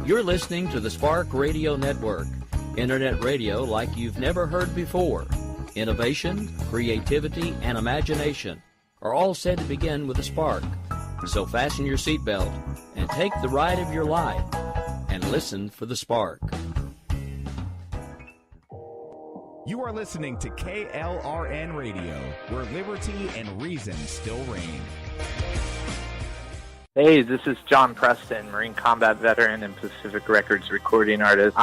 You're listening to the Spark Radio Network, Internet radio like you've never heard before. Innovation, creativity, and imagination are all said to begin with a spark. So fasten your seatbelt and take the ride of your life and listen for the spark. You are listening to KLRN Radio, where liberty and reason still reign. Hey, this is John Preston, Marine Combat Veteran and Pacific Records recording artist.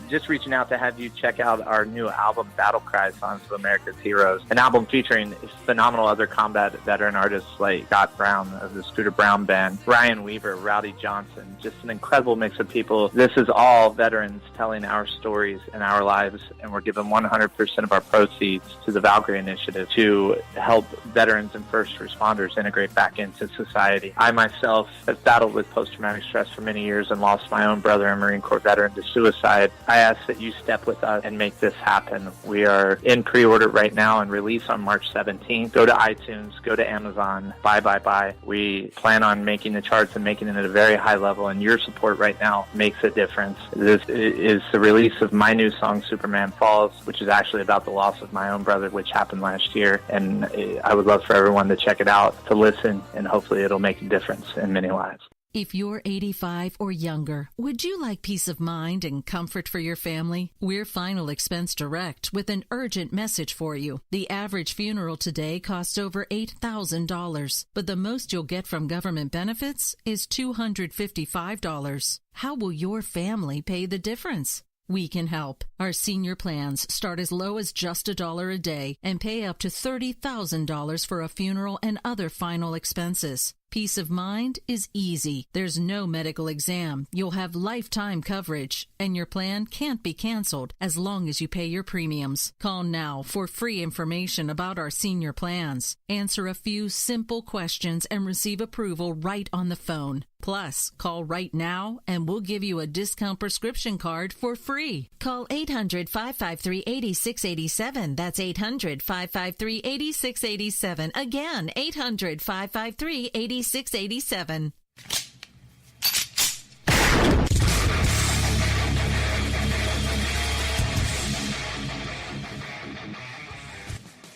Just reaching out to have you check out our new album, Battle Cry, Songs of America's Heroes, an album featuring phenomenal other combat veteran artists like Scott Brown of the Scooter Brown Band, Ryan Weaver, Rowdy Johnson, just an incredible mix of people. This is all veterans telling our stories and our lives, and we're giving 100% of our proceeds to the Valkyrie Initiative to help veterans and first responders integrate back into society. I myself have battled with post-traumatic stress for many years and lost my own brother, a Marine Corps veteran, to suicide. I ask that you step with us and make this happen. We are in pre-order right now and release on March 17th. Go to iTunes, go to Amazon, buy. We plan on making the charts and making it at a very high level, and your support right now makes a difference. This is the release of my new song, Superman Falls, which is actually about the loss of my own brother, which happened last year, and I would love for everyone to check it out, to listen, and hopefully it'll make a difference in many lives. If you're 85 or younger, would you like peace of mind and comfort for your family? We're Final Expense Direct with an urgent message for you. The average funeral today costs over $8,000, but the most you'll get from government benefits is $255. How will your family pay the difference? We can help. Our senior plans start as low as just $1 a day and pay up to $30,000 for a funeral and other final expenses. Peace of mind is easy. There's no medical exam. You'll have lifetime coverage, and your plan can't be canceled as long as you pay your premiums. Call now for free information about our senior plans. Answer a few simple questions and receive approval right on the phone. Plus, call right now and we'll give you a discount prescription card for free. Call 800-553-8687. That's 800-553-8687. Again, 800-553-8687. 687.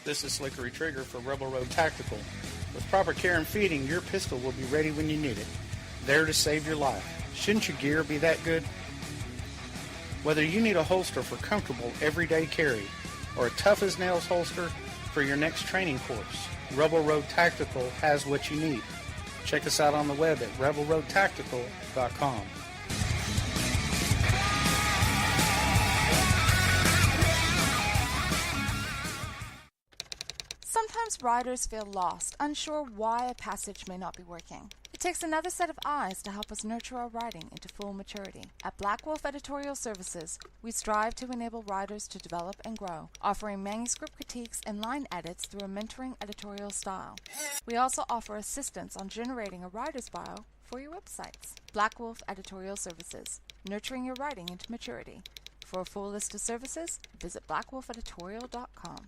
This is Slickery Trigger for Rebel Road Tactical. With proper care and feeding, your pistol will be ready when you need it. There to save your life. Shouldn't your gear be that good? Whether you need a holster for comfortable everyday carry or a tough-as-nails holster for your next training course, Rebel Road Tactical has what you need. Check us out on the web at rebelroadtactical.com. Sometimes riders feel lost, unsure why a passage may not be working. It takes another set of eyes to help us nurture our writing into full maturity. At Black Wolf Editorial Services, we strive to enable writers to develop and grow, offering manuscript critiques and line edits through a mentoring editorial style. We also offer assistance on generating a writer's bio for your websites. Black Wolf Editorial Services, nurturing your writing into maturity. For a full list of services, visit blackwolfeditorial.com.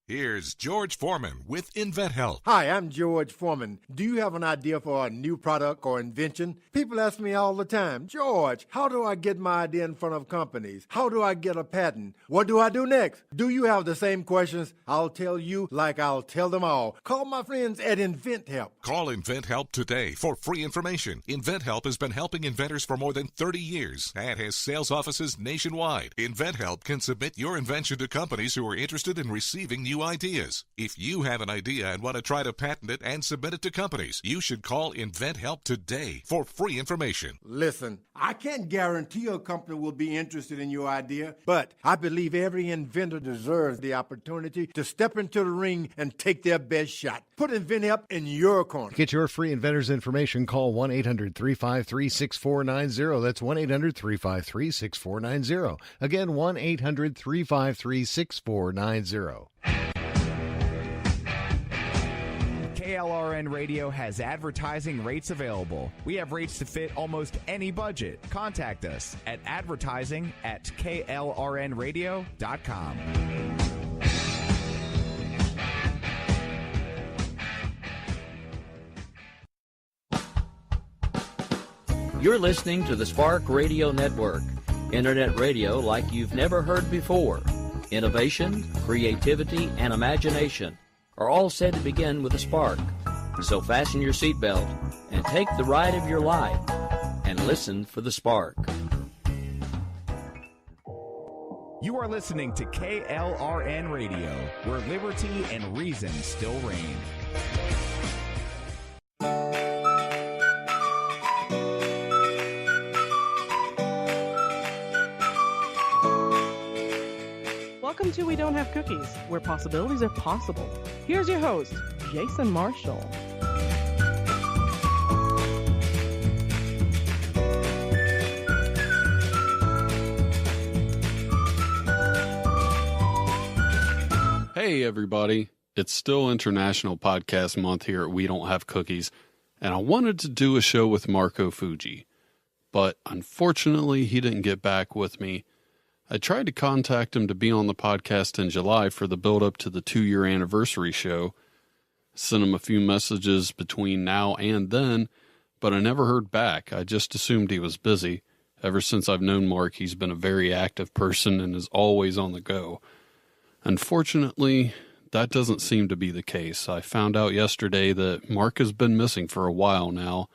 Here's George Foreman with InventHelp. Hi, I'm George Foreman. Do you have an idea for a new product or invention? People ask me all the time, George, how do I get my idea in front of companies? How do I get a patent? What do I do next? Do you have the same questions? I'll tell you like I'll tell them all. Call my friends at InventHelp. Call InventHelp today for free information. InventHelp has been helping inventors for more than 30 years and has sales offices nationwide. InventHelp can submit your invention to companies who are interested in receiving new ideas. If you have an idea and want to try to patent it and submit it to companies, you should call InventHelp today for free information. Listen, I can't guarantee a company will be interested in your idea, but I believe every inventor deserves the opportunity to step into the ring and take their best shot. Put InventHelp in your corner. Get your free inventor's information. Call 1-800-353-6490. That's 1-800-353-6490. Again, 1-800-353-6490. KLRN Radio has advertising rates available. We have rates to fit almost any budget. Contact us at advertising@klrnradio.com. You're listening to the Spark Radio Network, Internet radio like you've never heard before. Innovation, creativity, and imagination are all said to begin with a spark. So fasten your seatbelt and take the ride of your life and listen for the spark. You are listening to KLRN Radio, where liberty and reason still reign. Welcome to We Don't Have Cookies, where possibilities are possible. Here's your host, Jason Marshall. Hey everybody, it's still International Podcast Month here at We Don't Have Cookies, and I wanted to do a show with Mark Ofuji, but unfortunately he didn't get back with me. I tried to contact him to be on the podcast in July for the build-up to the 2-year anniversary show. Sent him a few messages between now and then, but I never heard back. I just assumed he was busy. Ever since I've known Mark, he's been a very active person and is always on the go. Unfortunately, that doesn't seem to be the case. I found out yesterday that Mark has been missing for a while now.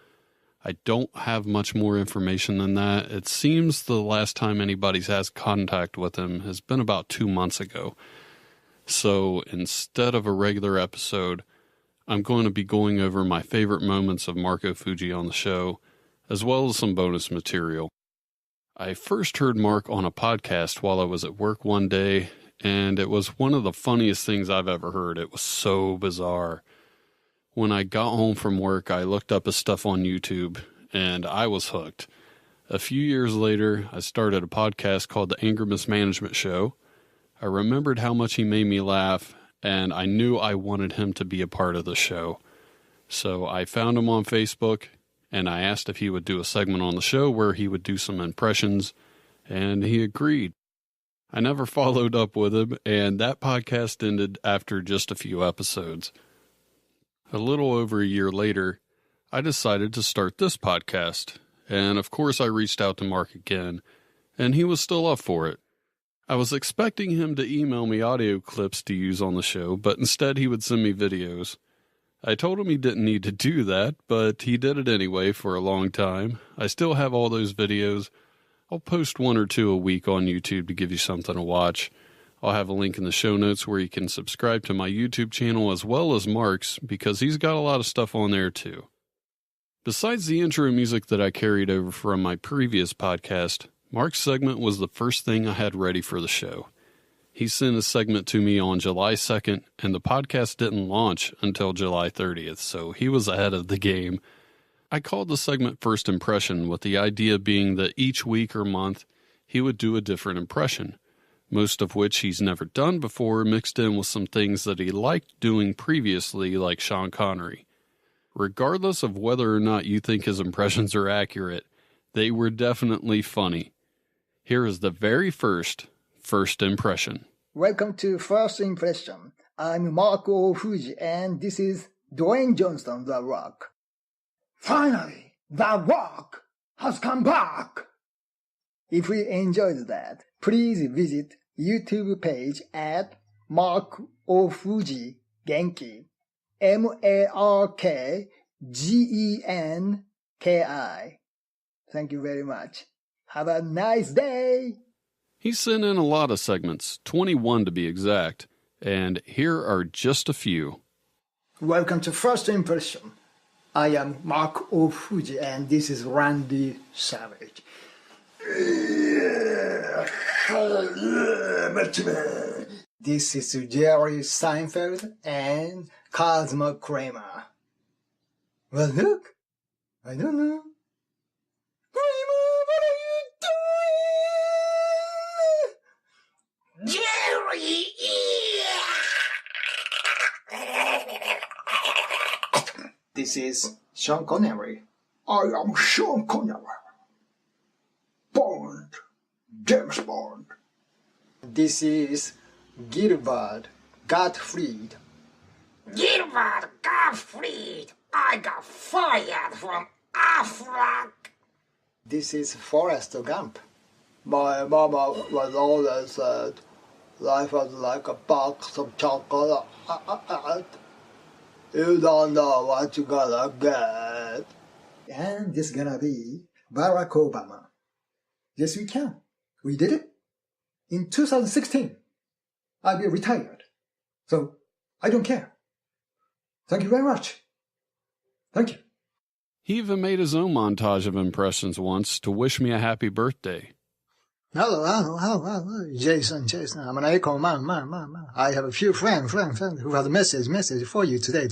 I don't have much more information than that. It seems the last time anybody's had contact with him has been about 2 months ago. So instead of a regular episode, I'm going to be going over my favorite moments of Mark Ofuji on the show, as well as some bonus material. I first heard Mark on a podcast while I was at work one day, and it was one of the funniest things I've ever heard. It was so bizarre. When I got home from work, I looked up his stuff on YouTube, and I was hooked. A few years later, I started a podcast called The Anger Mismanagement Show. I remembered how much he made me laugh, and I knew I wanted him to be a part of the show. So I found him on Facebook, and I asked if he would do a segment on the show where he would do some impressions, and he agreed. I never followed up with him, and that podcast ended after just a few episodes. A little over a year later, I decided to start this podcast, and of course I reached out to Mark again, and he was still up for it. I was expecting him to email me audio clips to use on the show, but instead he would send me videos. I told him he didn't need to do that, but he did it anyway for a long time. I still have all those videos. I'll post 1 or 2 a week on YouTube to give you something to watch. I'll have a link in the show notes where you can subscribe to my YouTube channel as well as Mark's, because he's got a lot of stuff on there too. Besides the intro music that I carried over from my previous podcast, Mark's segment was the first thing I had ready for the show. He sent a segment to me on July 2nd, and the podcast didn't launch until July 30th, so he was ahead of the game. I called the segment First Impression, with the idea being that each week or month he would do a different impression, most of which he's never done before, mixed in with some things that he liked doing previously, like Sean Connery. Regardless of whether or not you think his impressions are accurate, they were definitely funny. Here is the very first impression. Welcome to First Impression. I'm Mark Ofuji, and this is Dwayne Johnson, The Rock. Finally, The Rock has come back! If you enjoyed that, please visit YouTube page at Mark Ofuji Genki, MarkGenki. Thank you very much. Have a nice day! He sent in a lot of segments, 21 to be exact, and here are just a few. Welcome to First Impression. I am Mark Ofuji, and this is Randy Savage. This is Jerry Seinfeld and Cosmo Kramer. Well, look, I don't know. Kramer, what are you doing? Jerry! This is Sean Connery. I am Sean Connery. Bond. James Bond. This is Gilbert Gottfried. Gilbert Gottfried! I got fired from Aflac. This is Forrest Gump. My mama was always said, life was like a box of chocolate. You don't know what you're gonna get. And this is gonna be Barack Obama. Yes, we can. We did it. In 2016, I'll be retired. So, I don't care. Thank you very much. Thank you. He even made his own montage of impressions once to wish me a happy birthday. Hello, Jason, I'm an echo man. I have a few friends who have a message for you today.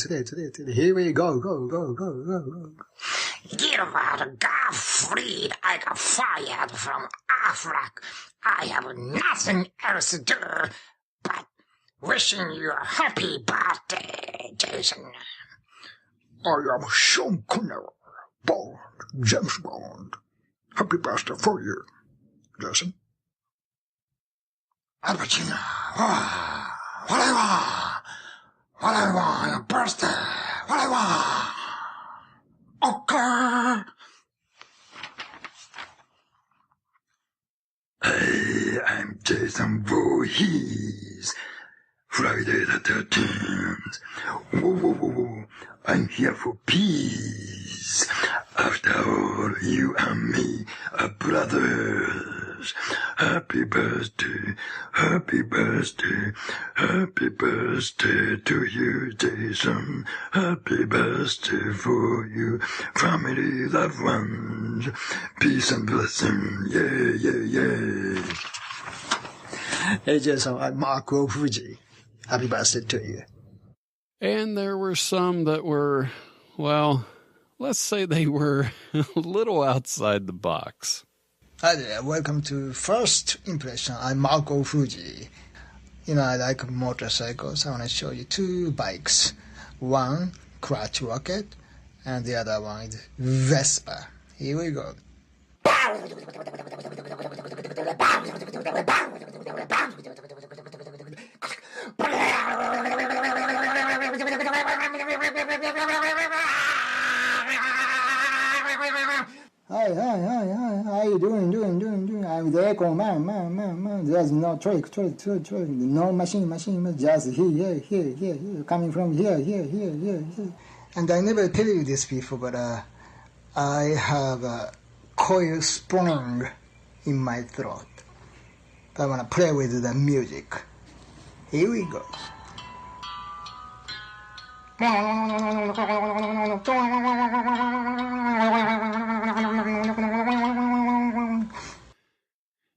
Here we go. Gilbert Gottfried, I got fired from Africa. I have nothing else to do but wishing you a happy birthday, Jason. I am Sean Connery, Bond, James Bond. Happy birthday for you, Jason. Iwo Jima. What I want, a birthday. What I want. Okay. Hey, I'm Jason Voorhees. Friday the 13th. Whoa. I'm here for peace. After all, you and me are brothers. Happy birthday to you, Jason. Happy birthday for you, family, loved ones. Peace and blessing, yeah. Hey, Jason, I'm Ofuji. Happy birthday to you. And there were some that were, well, let's say they were a little outside the box. Hi there, welcome to First Impression. I'm Ofuji. I like motorcycles. I want to show you two bikes. One, crotch rocket, and the other one is Vespa. Here we go. Hi, how you doing? I'm the echo man. There's no trick. No machine, just here, coming from here. And I never tell you this before, but I have a coil spring in my throat. I want to play with the music. Here we go.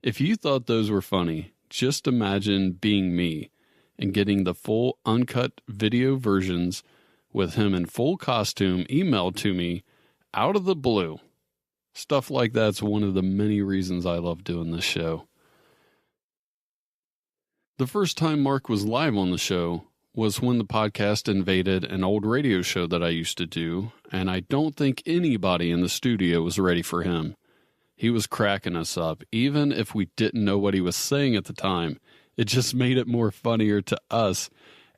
If you thought those were funny, just imagine being me and getting the full uncut video versions with him in full costume emailed to me out of the blue. Stuff like that's one of the many reasons I love doing this show. The first time Mark was live on the show was when the podcast invaded an old radio show that I used to do, and I don't think anybody in the studio was ready for him. He was cracking us up, even if we didn't know what he was saying at the time. It just made it more funnier to us,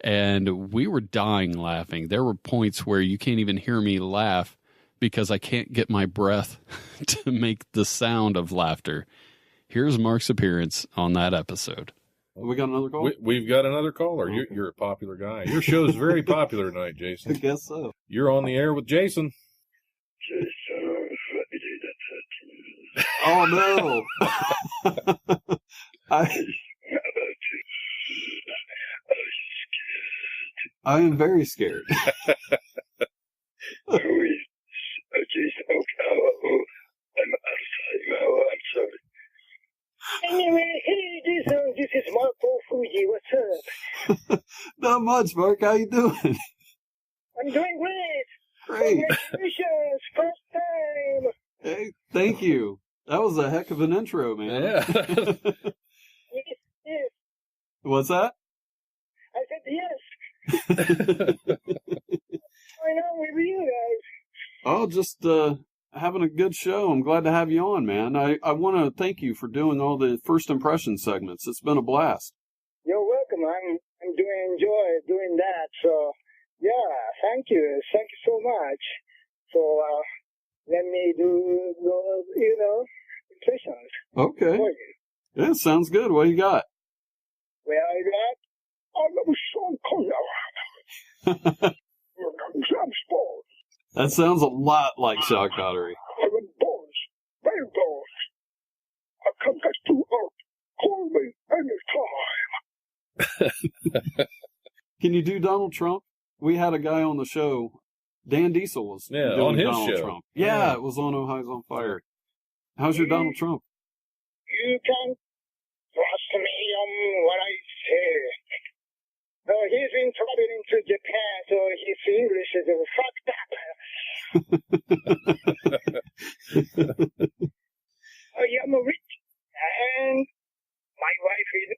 and we were dying laughing. There were points where you can't even hear me laugh because I can't get my breath to make the sound of laughter. Here's Mark's appearance on that episode. We got another call? We've got another caller. Okay. You're a popular guy. Your show's very popular tonight, Jason. I guess so. You're on the air with Jason. Oh, no. I am very scared. Anyway, hey Jason, this is Mark Ofuji. What's up? Not much, Mark. How you doing? I'm doing great. Great. Congratulations, first time. Hey, thank you. That was a heck of an intro, man. Yeah. Yes. What's that? I said yes. I know with you guys. Oh, just having a good show. I'm glad to have you on, man. I want to thank you for doing all the first impression segments. It's been a blast. You're welcome. I'm enjoy doing that. So yeah, thank you so much. So let me do those, impressions. Okay. For you. Yeah, sounds good. What you got? Well, I got, I love Sean Connery. I'm spoiled. That sounds a lot like Sean Connery. I'm boss, very boss. I come back to Earth. Call me anytime. Can you do Donald Trump? We had a guy on the show. Dan Diesel was doing on his Donald show. Trump. Yeah, it was on Ohio's on Fire. How's your Donald Trump? You can trust me on what I say. He's been traveling to Japan, so his English is fucked up. I am rich, and my wife is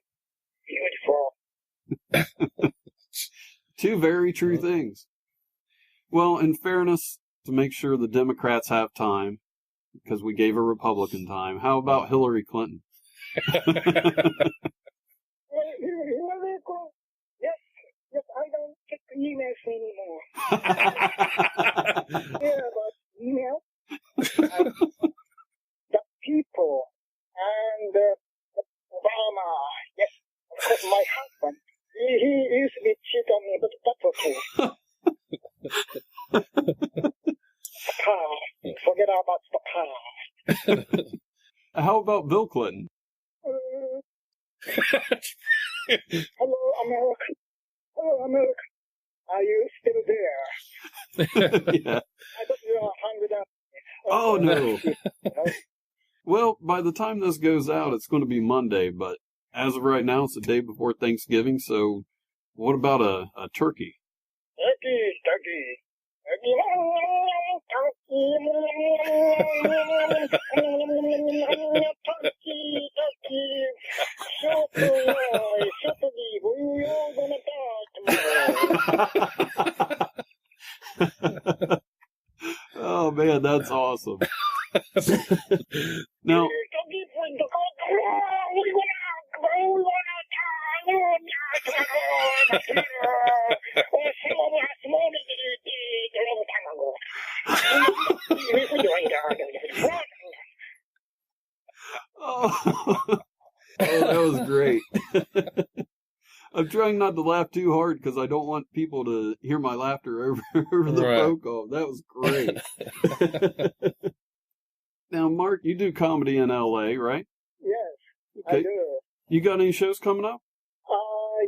beautiful. Two very true things. Well, in fairness, to make sure the Democrats have time, because we gave a Republican time, how about Hillary Clinton? Yes, I don't check emails anymore. Yeah, but email, the people, and Obama, yes, of course, my husband, he used to cheat on me, but that's okay. Papa, forget about the past. How about Bill Clinton? Hello, America. Hello, America. Are you still there? Yeah. I thought you were hungry up. Oh, no. Well, by the time this goes out, it's going to be Monday, but as of right now, it's the day before Thanksgiving, so what about a turkey? Turkey. Oh, man, that's awesome. Now, oh, that was great. I'm trying not to laugh too hard because I don't want people to hear my laughter over the phone call. That was great. Now, Mark, you do comedy in L.A., right? Yes, Okay. I do. You got any shows coming up?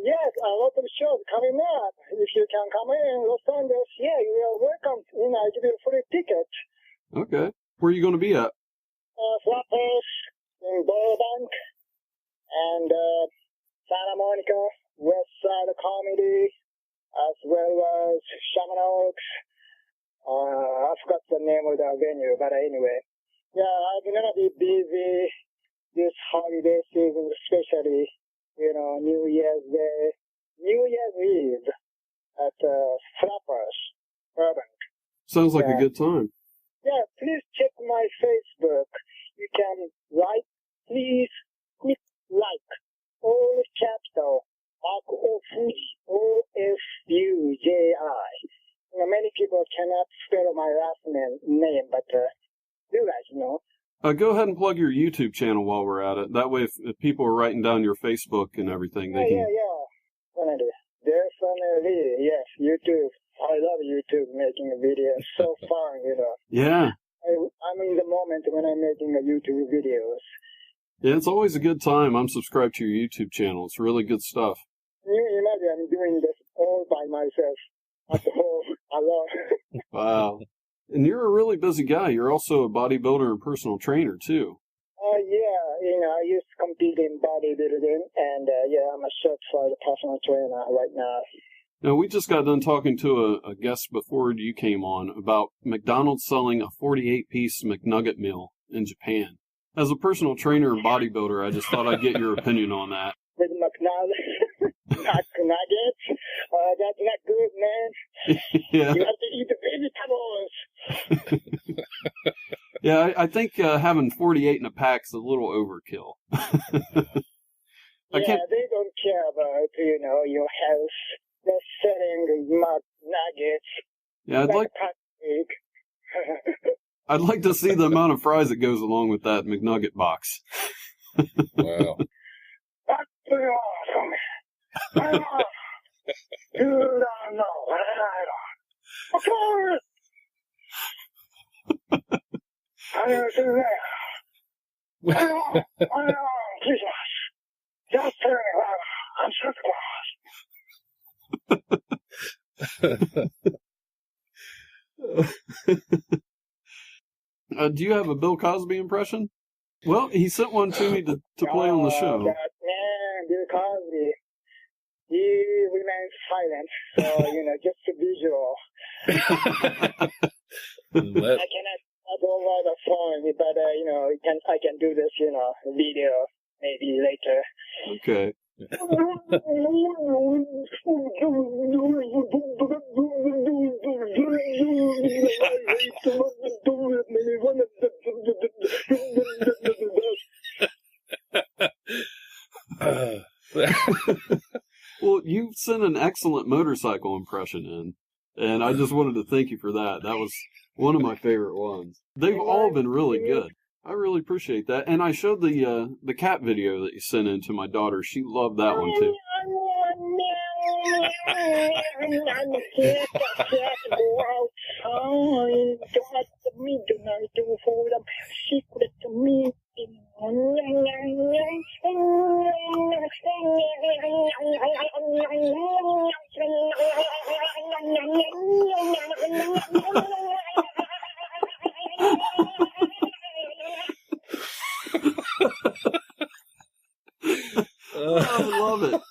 Yes, a lot of shows coming up. If you can come in Los Angeles, yeah, you are welcome. I give you a free ticket. Okay. Where are you going to be at? Flappers in Burbank and Santa Monica, West Side Comedy, as well as Sherman Oaks. I forgot the name of the venue, but anyway. Yeah, I'm going to be busy this holiday season, especially, New Year's Day, New Year's Eve at Flappers, Burbank. Sounds like a good time. Yeah, please check my Facebook. You can like, please click like, all capital, Mark Ofuji, Ofuji. Many people cannot spell my last name, but you guys know. Go ahead and plug your YouTube channel while we're at it. That way, if people are writing down your Facebook and everything, they can... Yeah. Definitely, yes, YouTube. I love YouTube, making videos. So fun, Yeah. I'm in the moment when I'm making YouTube videos. Yeah, it's always a good time. I'm subscribed to your YouTube channel. It's really good stuff. You imagine I'm doing this all by myself at home alone. Wow. And you're a really busy guy. You're also a bodybuilder and personal trainer, too. Yeah, I used to compete in bodybuilding, and I'm a certified personal trainer right now. Now, we just got done talking to a guest before you came on about McDonald's selling a 48-piece McNugget meal in Japan. As a personal trainer and bodybuilder, I just thought I'd get your opinion on that. With McNuggets, that's not good, man. Yeah. You have to eat the vegetables. Yeah, I think having 48 in a pack is a little overkill. They don't care about, your health. They're selling McNuggets. Yeah, I'd like... I'd like to see the amount of fries that goes along with that McNugget box. Wow. Just turn it around. I'm Santa Claus. Do you have a Bill Cosby impression? Well, he sent one to me to play on the show. God, man, Bill Cosby. He remains silent, so, just a visual. I cannot over the phone, but, I can do this, video maybe later. Okay. Well, you sent an excellent motorcycle impression in, and I just wanted to thank you for that. That was one of my favorite ones. They've all been really good. I really appreciate that. And I showed the cat video that you sent in to my daughter. She loved that one too.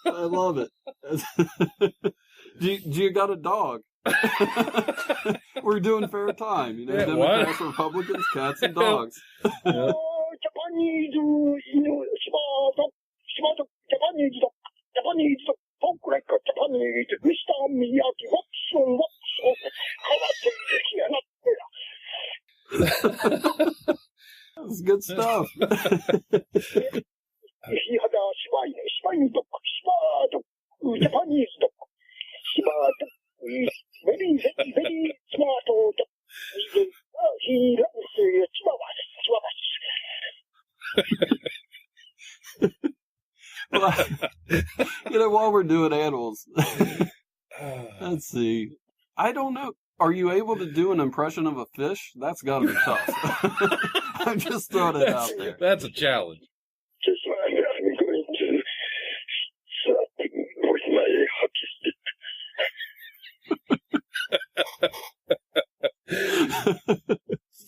I love it. Do you got a dog? We're doing fair time, Democrats, Republicans, cats, and dogs. That's good stuff. Very, very, very smart. He loves Well, while we're doing animals, let's see. I don't know. Are you able to do an impression of a fish? That's got to be tough. I'm just throwing it out there. That's a challenge. Just I'm going to start with my hockey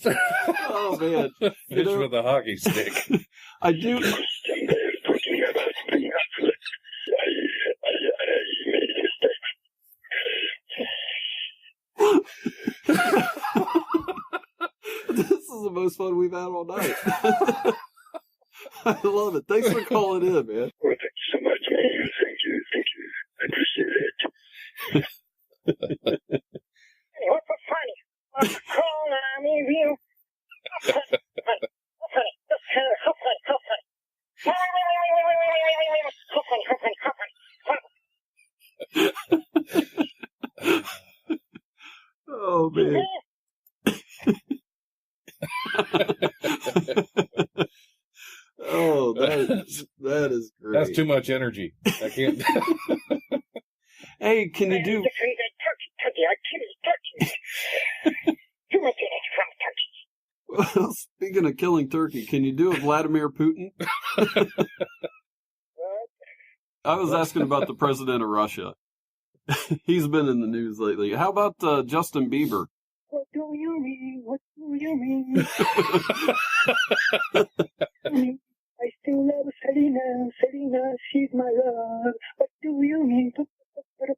stick. Oh, man. Fish with a hockey stick. I do. This is the most fun we've had all night. I love it. Thanks for calling in, man. Well, thank you so much, man. Thank you. I appreciate it. Hey, what's so funny? What's cool, I mean, you? How funny. Oh, man. Oh, that is great. That's too much energy. I can't. Hey, can you do? Turkey. I killed turkey. Too much energy from turkey. Well, speaking of killing turkey, can you do a Vladimir Putin? I was asking about the president of Russia. He's been in the news lately. How about Justin Bieber? What do you mean? What do you mean? I still love Selena. Selena, she's my love. What do you mean? What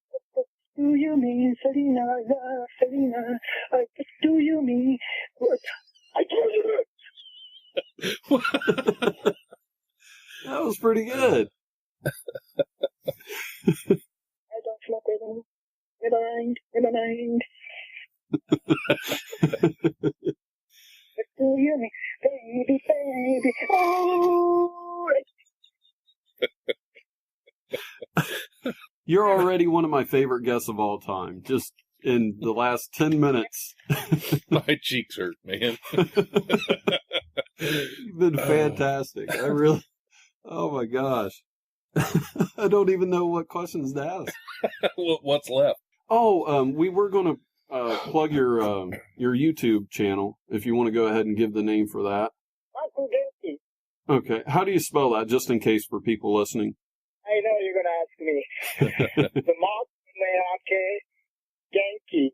do you mean? Selena, I love Selena. What do you mean? What? I told you. That was pretty good. I don't smoke rhythm. Never mind. What do you mean? Baby. Oh! You're already one of my favorite guests of all time. Just in the last 10 minutes. My cheeks hurt, man. You've been fantastic. Oh my gosh. I don't even know what questions to ask. What's left? Oh, we were going to plug your YouTube channel, if you want to go ahead and give the name for that. Okay. How do you spell that, just in case for people listening? I know you're going to ask me. The Mark Genki, Genki,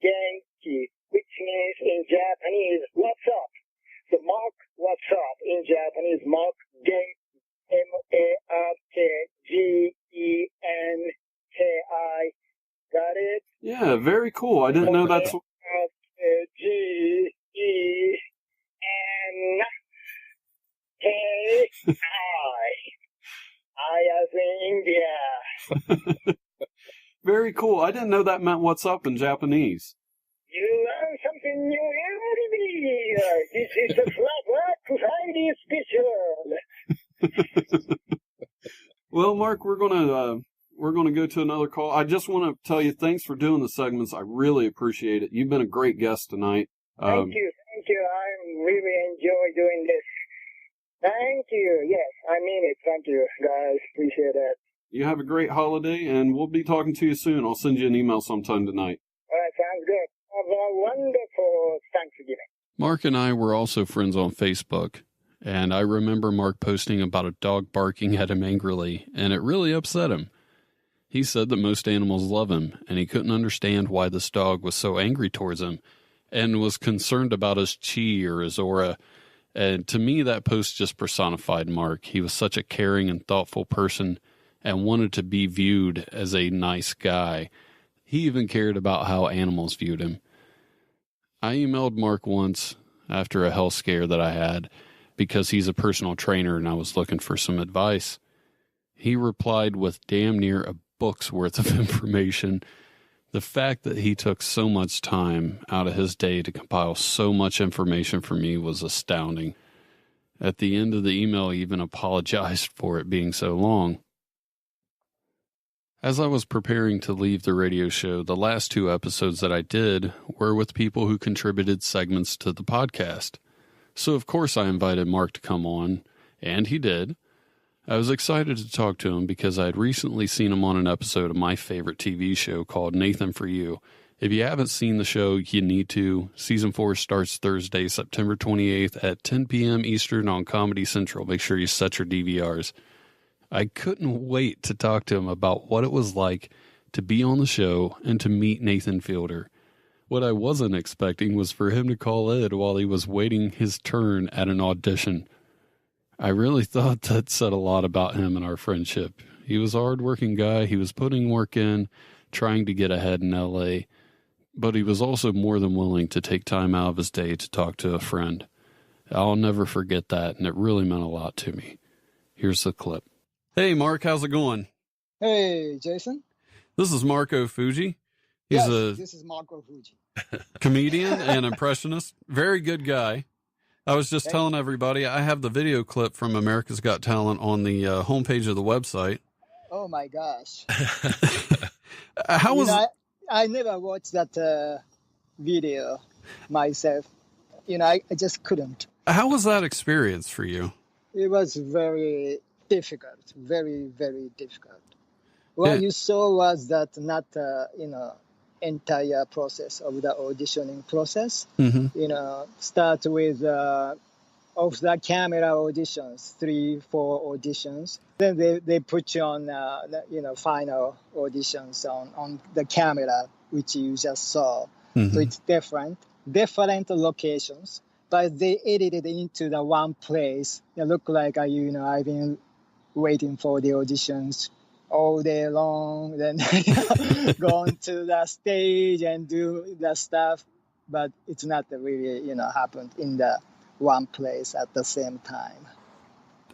Genki, which means in Japanese, what's up? The Mark, what's up? In Japanese, Mark Genki, M-A-R-K-G-E-N-K-I. Got it? Yeah, very cool. I didn't know that's... G-E-N-K-I. I as in India. Very cool. I didn't know that meant what's up in Japanese. You learn something new every day. This is the Black Friday special. Well, Mark, we're gonna go to another call. I just want to tell you thanks for doing the segments. I really appreciate it. You've been a great guest tonight. Thank you. I really enjoy doing this. Thank you. Yes, I mean it. Thank you, guys. Appreciate that. You have a great holiday, and we'll be talking to you soon. I'll send you an email sometime tonight. All right, sounds good. Have a wonderful Thanksgiving. Mark and I were also friends on Facebook, and I remember Mark posting about a dog barking at him angrily, and it really upset him. He said that most animals love him, and he couldn't understand why this dog was so angry towards him, and was concerned about his chi or his aura. And to me, that post just personified Mark. He was such a caring and thoughtful person and wanted to be viewed as a nice guy. He even cared about how animals viewed him. I emailed Mark once after a health scare that I had because he's a personal trainer and I was looking for some advice. He replied with damn near a book's worth of information. The fact that he took so much time out of his day to compile so much information for me was astounding. At the end of the email, he even apologized for it being so long. As I was preparing to leave the radio show, the last 2 episodes that I did were with people who contributed segments to the podcast. So of course I invited Mark to come on, and he did. I was excited to talk to him because I had recently seen him on an episode of my favorite TV show called Nathan for You. If you haven't seen the show, you need to. Season 4 starts Thursday, September 28th at 10 p.m. Eastern on Comedy Central. Make sure you set your DVRs. I couldn't wait to talk to him about what it was like to be on the show and to meet Nathan Fielder. What I wasn't expecting was for him to call in while he was waiting his turn at an audition. I really thought that said a lot about him and our friendship. He was a hard-working guy. He was putting work in, trying to get ahead in L.A., but he was also more than willing to take time out of his day to talk to a friend. I'll never forget that, and it really meant a lot to me. Here's the clip. Hey, Mark, how's it going? Hey, Jason. This is Mark Ofuji. This is Mark Ofuji. Comedian and impressionist. Very good guy. I was just telling everybody I have the video clip from America's Got Talent on the homepage of the website. Oh, my gosh. I never watched that video myself. I just couldn't. How was that experience for you? It was very difficult, very, very difficult. What you saw was that not, entire process of the auditioning process. Mm-hmm. Start with off the camera auditions, 3-4 auditions. Then they put you on, final auditions on the camera, which you just saw. Mm-hmm. So it's different locations, but they edited it into the one place. It looked like, I've been waiting for the auditions all day long, then going to the stage and do the stuff, but it's not really, happened in the one place at the same time.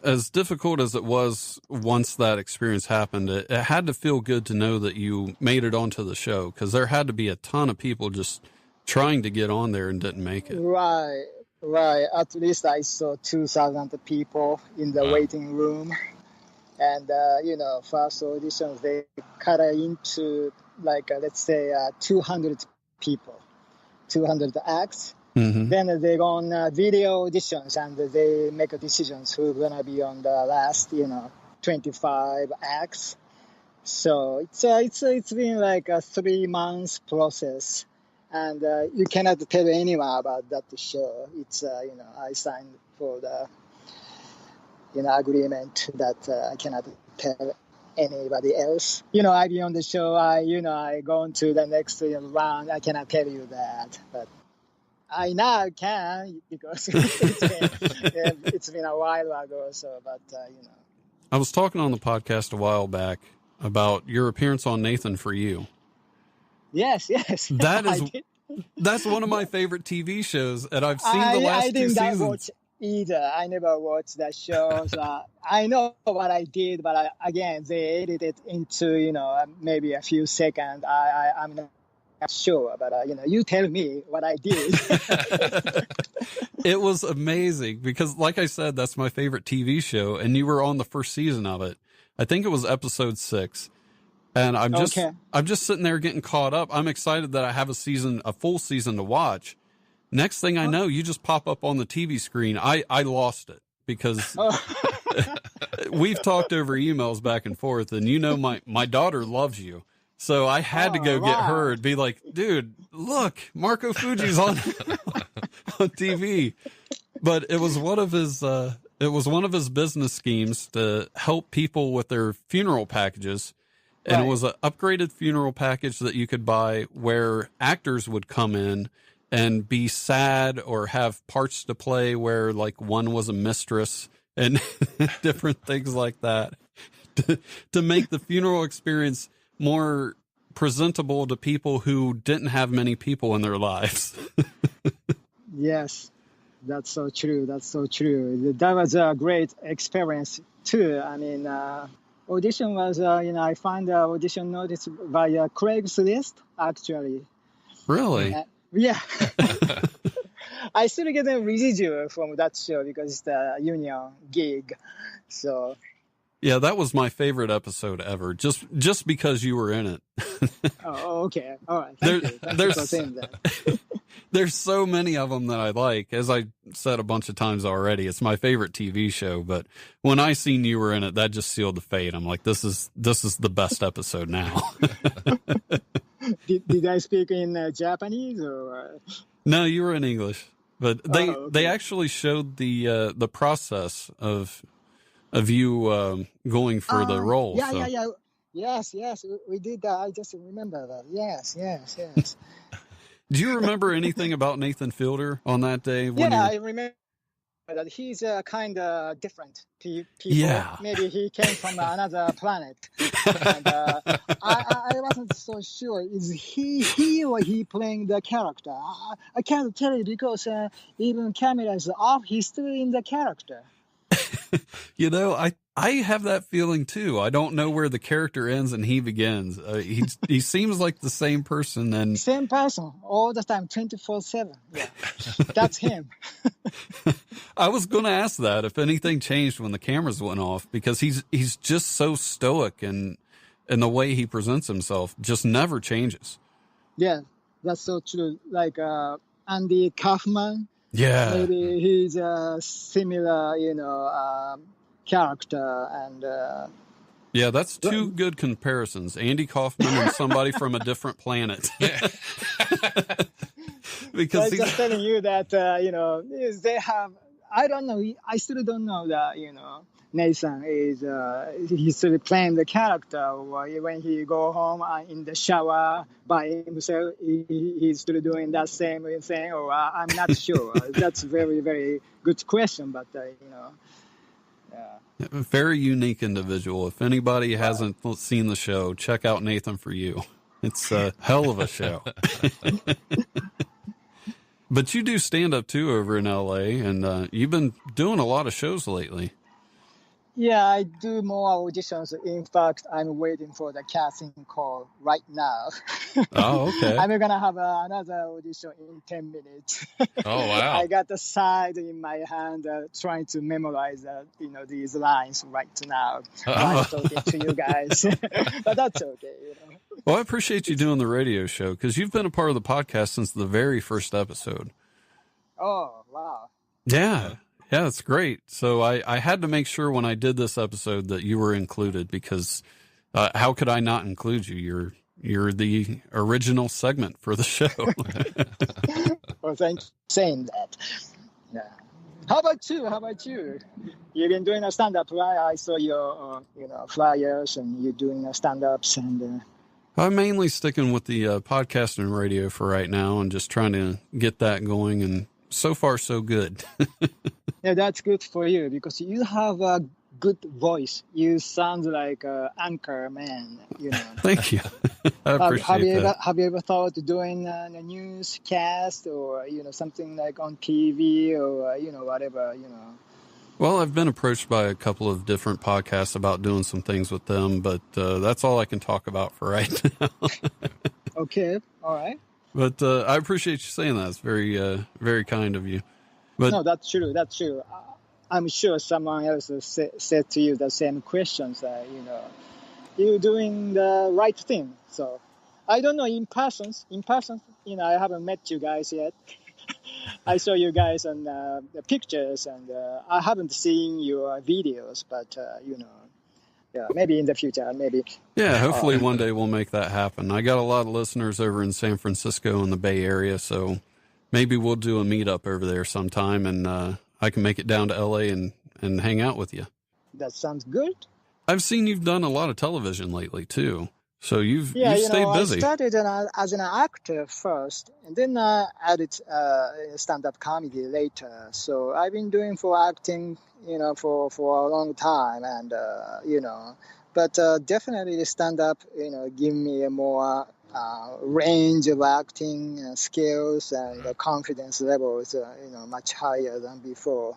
As difficult as it was once that experience happened, it had to feel good to know that you made it onto the show, because there had to be a ton of people just trying to get on there and didn't make it. Right. At least I saw 2,000 people in the waiting room. And, first auditions, they cut it into, let's say, 200 people, 200 acts. Mm-hmm. Then they go on video auditions, and they make decisions who's going to be on the last, 25 acts. So it's been like a 3 months process. And you cannot tell anyone about that show. It's, I signed for the, agreement that I cannot tell anybody else. I be on the show. I go on to the next round. I cannot tell you that, but I now can because it's been a while ago. So, but I was talking on the podcast a while back about your appearance on Nathan For You. Yes. That's one of my favorite TV shows, and I've seen the last 2 seasons. Watch either. I never watched that show. So I know what I did, but again, they edited into maybe a few seconds. I'm not sure, but you tell me what I did. It was amazing because, like I said, that's my favorite TV show, and you were on the first season of it. I think it was episode 6. And I'm just sitting there getting caught up. I'm excited that I have a full season to watch. Next thing I know, you just pop up on the TV screen. I lost it because we've talked over emails back and forth, and my daughter loves you. So I had to go get her and be like, dude, look, Marco Fuji's on on TV. But it was one of his business schemes to help people with their funeral packages. And It was an upgraded funeral package that you could buy where actors would come in and be sad or have parts to play where like one was a mistress and different things like that to make the funeral experience more presentable to people who didn't have many people in their lives. Yes, that's so true. That was a great experience too. I mean, audition was, I found the audition notice via Craigslist, actually. Really? Yeah. I still get a residual from that show because it's the union gig. So. Yeah, that was my favorite episode ever, just because you were in it. Oh, okay. All right. Thank you. Thanks for saying that. There's so many of them that I like. As I said a bunch of times already, it's my favorite TV show. But when I seen you were in it, that just sealed the fate. I'm like, this is the best episode now. Did I speak in Japanese or? No, you were in English. But they actually showed the process of you going for the role. Yeah, so. yeah. Yes, we did that. I just remember that. Yes. Do you remember anything about Nathan Fielder on that day? I remember that he's kind of different people. Yeah. Maybe he came from another planet. And, I wasn't so sure. Is he or he playing the character? I can't tell you because even camera is off. He's still in the character. I have that feeling too. I don't know where the character ends and he begins. He seems like the same person. And same person all the time, 24/7. Yeah, that's him. I was going to ask that if anything changed when the cameras went off, because he's just so stoic and the way he presents himself just never changes. Yeah, that's so true. Like Andy Kaufman. Yeah, maybe he's a similar, character and. Yeah, that's two good comparisons. Andy Kaufman and somebody from a different planet. Because I'm just telling you that they have. I don't know. I still don't know that Nathan is he's still playing the character. When he go home in the shower by himself, he's still doing that same thing. Or I'm not sure. That's a very, very good question. But yeah. Very unique individual. If anybody hasn't seen the show, check out Nathan For You. It's a hell of a show. But you do stand up too over in LA, and you've been doing a lot of shows lately. Yeah, I do more auditions. In fact, I'm waiting for the casting call right now. Oh, okay. I'm gonna have another audition in 10 minutes. Oh, wow. I got the side in my hand, trying to memorize, these lines right now. While talking to you guys, but that's okay. Well, I appreciate you doing the radio show because you've been a part of the podcast since the very first episode. Oh, wow. Yeah. Yeah, that's great. So I had to make sure when I did this episode that you were included because how could I not include you? You're the original segment for the show. Well, thanks for saying that. Yeah. How about you? You've been doing a stand-up, right? I saw your, flyers, and you're doing stand-ups, and. I'm mainly sticking with the podcast and radio for right now, and just trying to get that going. And so far, so good. Yeah, that's good for you because you have a good voice. You sound like an anchor man. Thank you. I appreciate that. Have you ever thought of doing a newscast or something like on TV or whatever? Well, I've been approached by a couple of different podcasts about doing some things with them, but that's all I can talk about for right now. Okay, all right. But I appreciate you saying that. It's very, very kind of you. But no, that's true. I'm sure someone else said to you the same questions. You're doing the right thing. So I don't know in person. I haven't met you guys yet. I saw you guys on the pictures, and I haven't seen your videos. But yeah, maybe in the future, maybe. Yeah, hopefully one day we'll make that happen. I got a lot of listeners over in San Francisco and the Bay Area, so maybe we'll do a meetup over there sometime, and I can make it down to LA and hang out with you. That sounds good. I've seen you've done a lot of television lately, too. So you've stayed busy. I started as an actor first, and then added stand-up comedy later. So I've been doing for acting, for a long time, and but definitely the stand-up, give me a more range of acting skills and confidence levels, much higher than before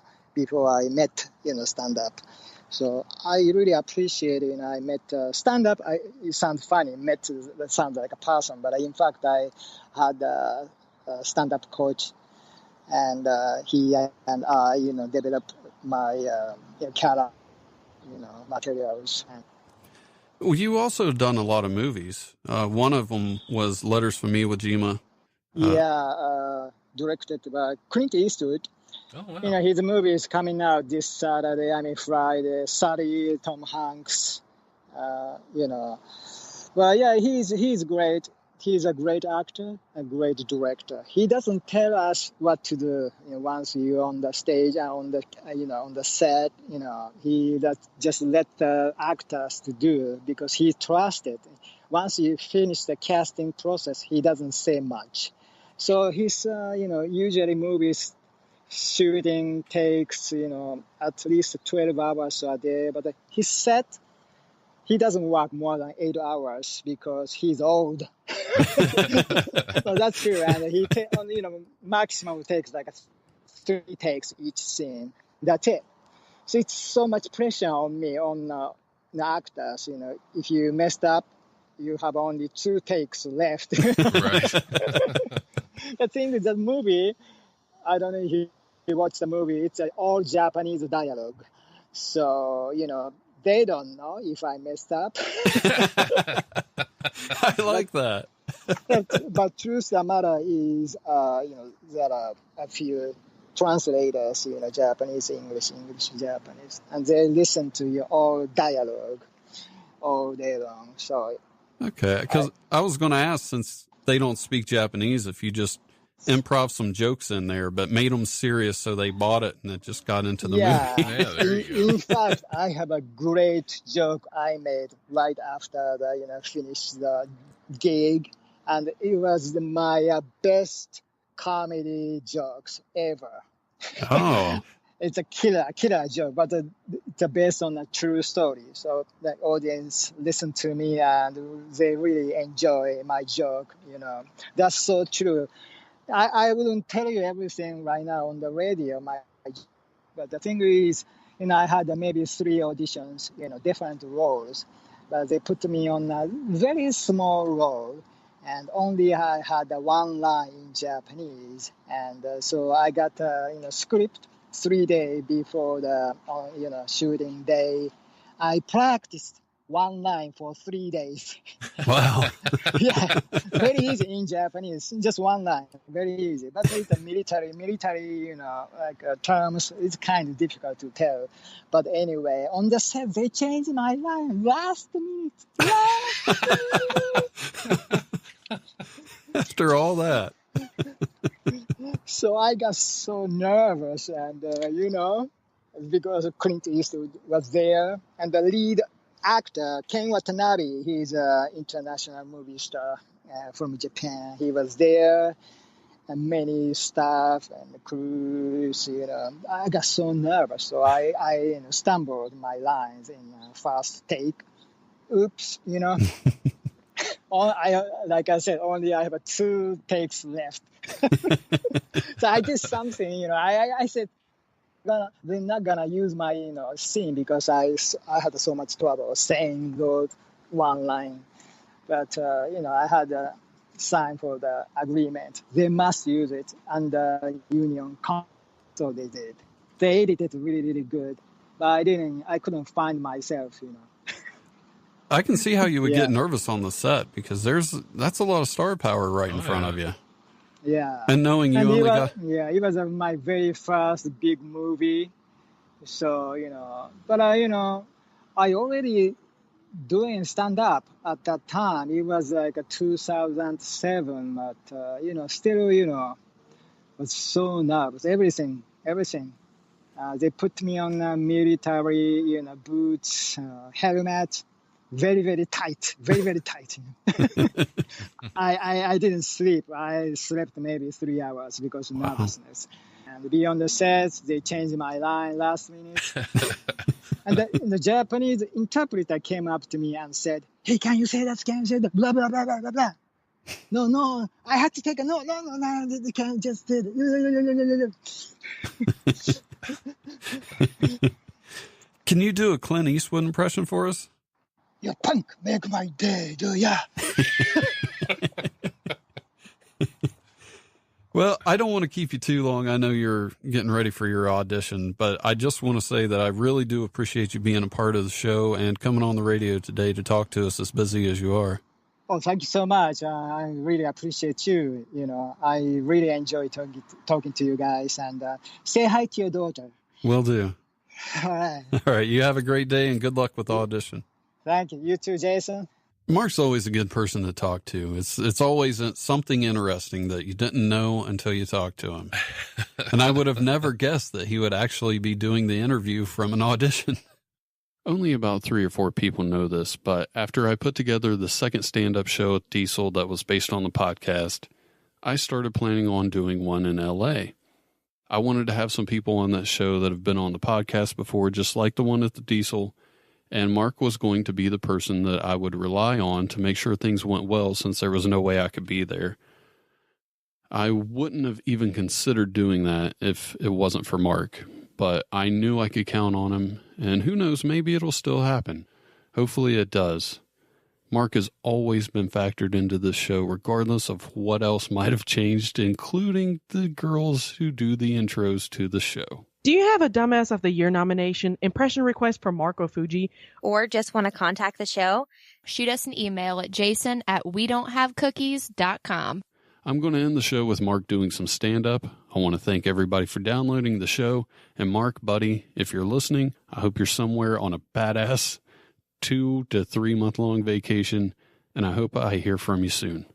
I met, stand-up. So I really appreciate it. And I met stand-up. It sounds funny. That sounds like a person, but in fact I had a stand-up coach, and he and I, developed my character, materials. Well, you also done a lot of movies. One of them was Letters from Iwo Jima. Directed by Clint Eastwood. Oh, wow. His movie is coming out this Saturday, Friday. Sorry, Tom Hanks. Well, yeah, he's great. He's a great actor, a great director. He doesn't tell us what to do. Once you're on the stage and on the set, he just let the actors to do because he trusted. Once you finish the casting process, he doesn't say much. So his, usually movies shooting takes, at least 12 hours a day. But his set, he doesn't work more than 8 hours because he's old. So that's true. And he, maximum takes like 3 takes each scene. That's it. So it's so much pressure on me, on the actors. If you messed up, you have only 2 takes left. Right. The thing is, that movie, I don't know if you watch the movie, it's all Japanese dialogue. So, they don't know if I messed up. I like that. But truth of the matter is, there are a few translators, Japanese, English, Japanese, and they listen to your all dialogue all day long. So, okay, because I was going to ask, since they don't speak Japanese, if you just improv some jokes in there, but made them serious so they bought it and it just got into the movie. Yeah, there you go. In fact, I have a great joke I made right after the finished the gig, and it was my best comedy jokes ever. Oh. It's a killer joke, but it's based on a true story. So the audience listen to me and they really enjoy my joke. That's so true. I wouldn't tell you everything right now on the radio, but the thing is, I had maybe 3 auditions, different roles. But they put me on a very small role, and only I had one line in Japanese. And so I got script 3 days before the shooting day. I practiced one line for 3 days. Wow. Yeah, very easy in Japanese, just one line, very easy. But it's a military, terms, it's kind of difficult to tell. But anyway, on the set, they changed my line last minute. After all that. So I got so nervous, and because Clint Eastwood was there, and the lead actor Ken Watanabe, he's an international movie star from Japan. He was there, and many staff and crews. I got so nervous, so I stumbled my lines in first take. Oops, like I said, only I have 2 takes left. So I did something, I said, they're not gonna use my scene because I had so much trouble saying those one line. But I had a sign for the agreement. They must use it under union contract, so they did. They edited really, really good, but I couldn't find myself. I can see how you would get nervous on the set because that's a lot of star power right in front of you. Yeah. And knowing you only got... Yeah, it was my very first big movie. So, but I already doing stand-up at that time. It was like 2007, but, still, was so nervous. Everything. They put me on military, boots, helmet. Very, very tight. Very, very tight. I didn't sleep. I slept maybe 3 hours because of nervousness. And beyond the sets, they changed my line last minute. And the Japanese interpreter came up to me and said, "Hey, can you say that? Can you say that? Blah, blah, blah, blah, blah, blah." No. I had to take a no. They can't just say that. Can you do a Clint Eastwood impression for us? "You punk, make my day, do ya?" Well, I don't want to keep you too long. I know you're getting ready for your audition, but I just want to say that I really do appreciate you being a part of the show and coming on the radio today to talk to us as busy as you are. Oh, thank you so much. I really appreciate you. I really enjoy talking to you guys. And say hi to your daughter. Will do. All right. All right. You have a great day and good luck with the audition. Thank you. You too, Jason. Mark's always a good person to talk to. It's always something interesting that you didn't know until you talked to him. And I would have never guessed that he would actually be doing the interview from an audition. Only about 3 or 4 people know this, but after I put together the second stand-up show at Diesel that was based on the podcast, I started planning on doing one in L.A. I wanted to have some people on that show that have been on the podcast before, just like the one at the Diesel, and Mark was going to be the person that I would rely on to make sure things went well since there was no way I could be there. I wouldn't have even considered doing that if it wasn't for Mark, but I knew I could count on him, and who knows, maybe it'll still happen. Hopefully it does. Mark has always been factored into this show regardless of what else might have changed, including the girls who do the intros to the show. Do you have a Dumbass of the Year nomination, impression request for Mark Ofuji, or just want to contact the show? Shoot us an email at jason@wedon'thavecookies.com. I'm going to end the show with Mark doing some stand-up. I want to thank everybody for downloading the show. And Mark, buddy, if you're listening, I hope you're somewhere on a badass 2 to 3 month long vacation, and I hope I hear from you soon.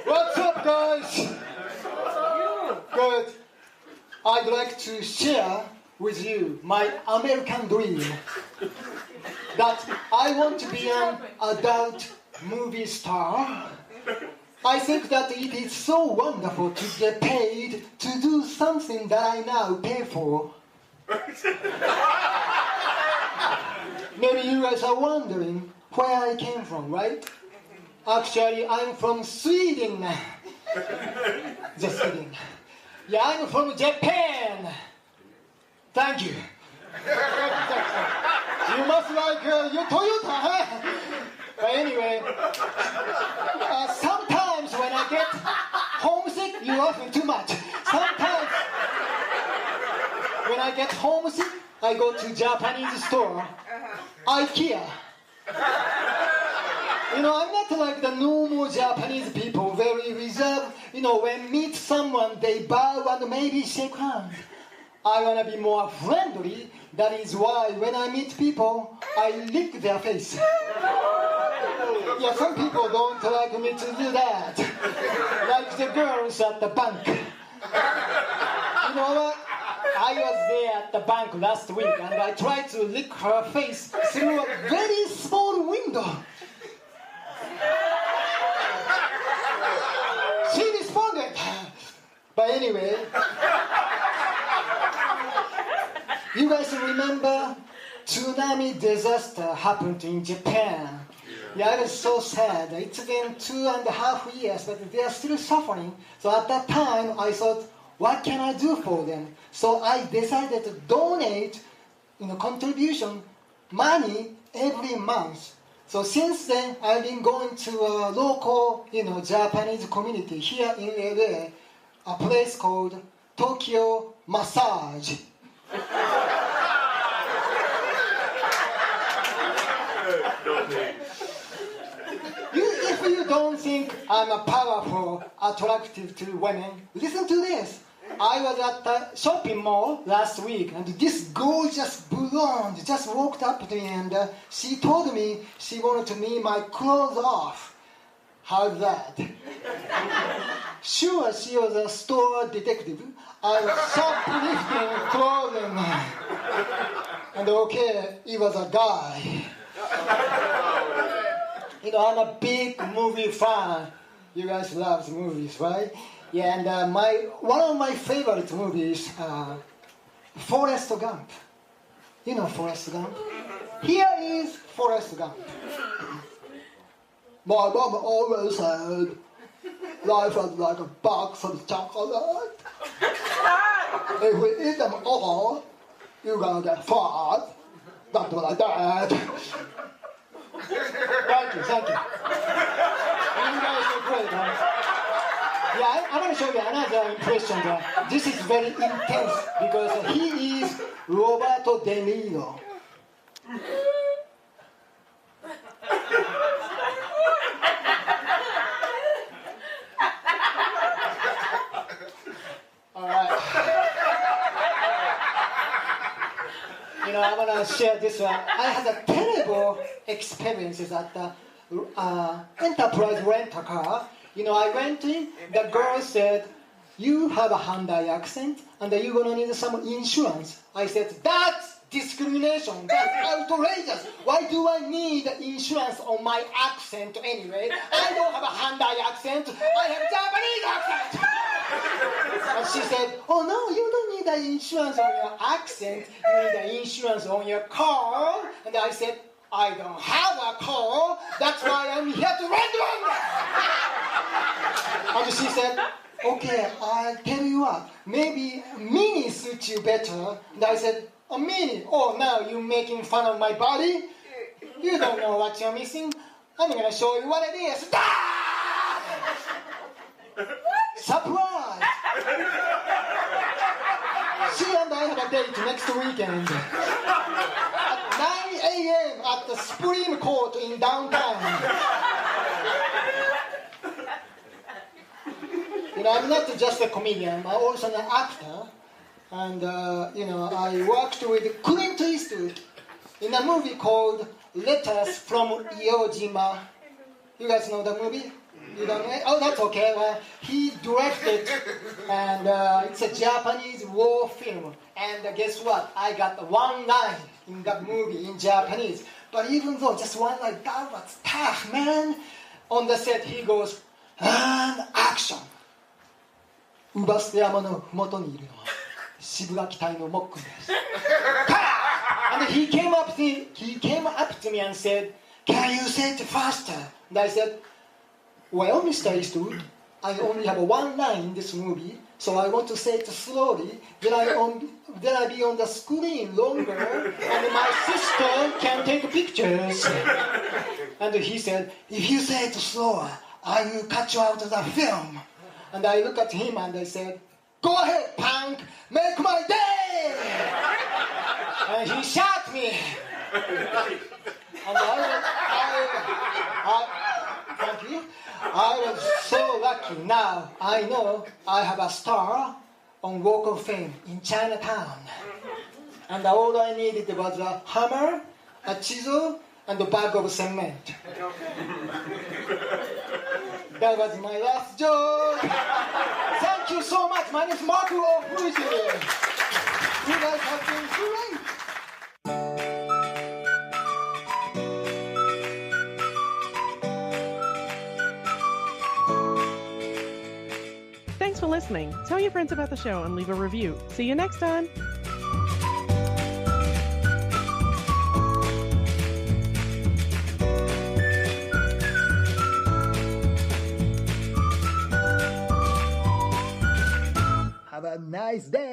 What's up, guys? Good. I'd like to share with you my American dream. That I want to be an adult movie star. I think that it is so wonderful to get paid to do something that I now pay for. Maybe you guys are wondering where I came from, right? Actually, I'm from Sweden. Just kidding. Yeah, I'm from Japan. Thank you. You must like your Toyota, huh? But anyway, sometimes when I get homesick, you laughing too much. Sometimes when I get homesick, I go to Japanese store, IKEA. You know, I'm not like the normal Japanese people, very reserved. You know, when meet someone, they bow and maybe shake hands. I want to be more friendly. That is why when I meet people, I lick their face. Yeah, some people don't like me to do that. Like the girls at the bank. You know what? I was there at the bank last week and I tried to lick her face through a very small window. She responded. But anyway, you guys remember tsunami disaster happened in Japan? Yeah, I was so sad. It's been 2.5 years, but they are still suffering. So at that time, I thought, what can I do for them? So I decided to donate, contribution money every month. So since then, I've been going to a local, Japanese community here in LA, a place called Tokyo Massage. If you don't think I'm a powerful, attractive to women, listen to this. I was at the shopping mall last week, and this gorgeous blonde just walked up to me, and she told me she wanted to me my clothes off. How's that? Sure, she was a store detective. I was shoplifting clothing. And okay, he was a guy. I'm a big movie fan. You guys love movies, right? Yeah, and one of my favorite movies, Forrest Gump. You know Forrest Gump? Here is Forrest Gump. My mom always said, life is like a box of chocolate. If we eat them all, you're gonna get fat. Something like that. Thank you. You guys are great, huh? Yeah, I'm gonna show you another impression. This is very intense because he is Roberto De Niro. Alright. I'm gonna share this one. I had a terrible experiences at the Enterprise rent-a-car. I went in, the girl said, you have a Hyundai accent and you're gonna need some insurance. I said, that's discrimination, that's outrageous. Why do I need insurance on my accent anyway? I don't have a Hyundai accent, I have Japanese accent. And she said, oh no, you don't need the insurance on your accent, you need the insurance on your car. And I said, I don't have a car, that's why I'm here to rent one. And she said, okay, I'll tell you what, maybe Mini suits you better. And I said, a Mini? Oh, now you're making fun of my body? You don't know what you're missing. I'm going to show you what it is. Surprise! She and I have a date next weekend. At 9 a.m. at the Supreme Court in downtown. I'm not just a comedian, I'm also an actor. And, I worked with Clint Eastwood in a movie called Letters from Iwo Jima. You guys know the movie? You don't know? Oh, that's okay. He directed, and it's a Japanese war film. And guess what? I got one line in that movie in Japanese. But even though just one line, that was tough, man. On the set, he goes, and action. ウバステ山のふもとにいるのは渋垣隊のモックンです。And he came up to me and said, can you say it faster? And I said, well, Mr. Eastwood, I only have one line in this movie, So I want to say it slowly, then I be on the screen longer, and my sister can take pictures. And he said, if you say it slower, I will cut you out of the film. And I look at him and I said, go ahead, punk, make my day! And he shot me. And thank you. I was so lucky. Now I know I have a star on Walk of Fame in Chinatown. And all I needed was a hammer, a chisel, and a bag of cement. That was my last joke. Thank you so much. My name is Marco Ofuji. You guys have been great. Thanks for listening. Tell your friends about the show and leave a review. See you next time. Have a nice day.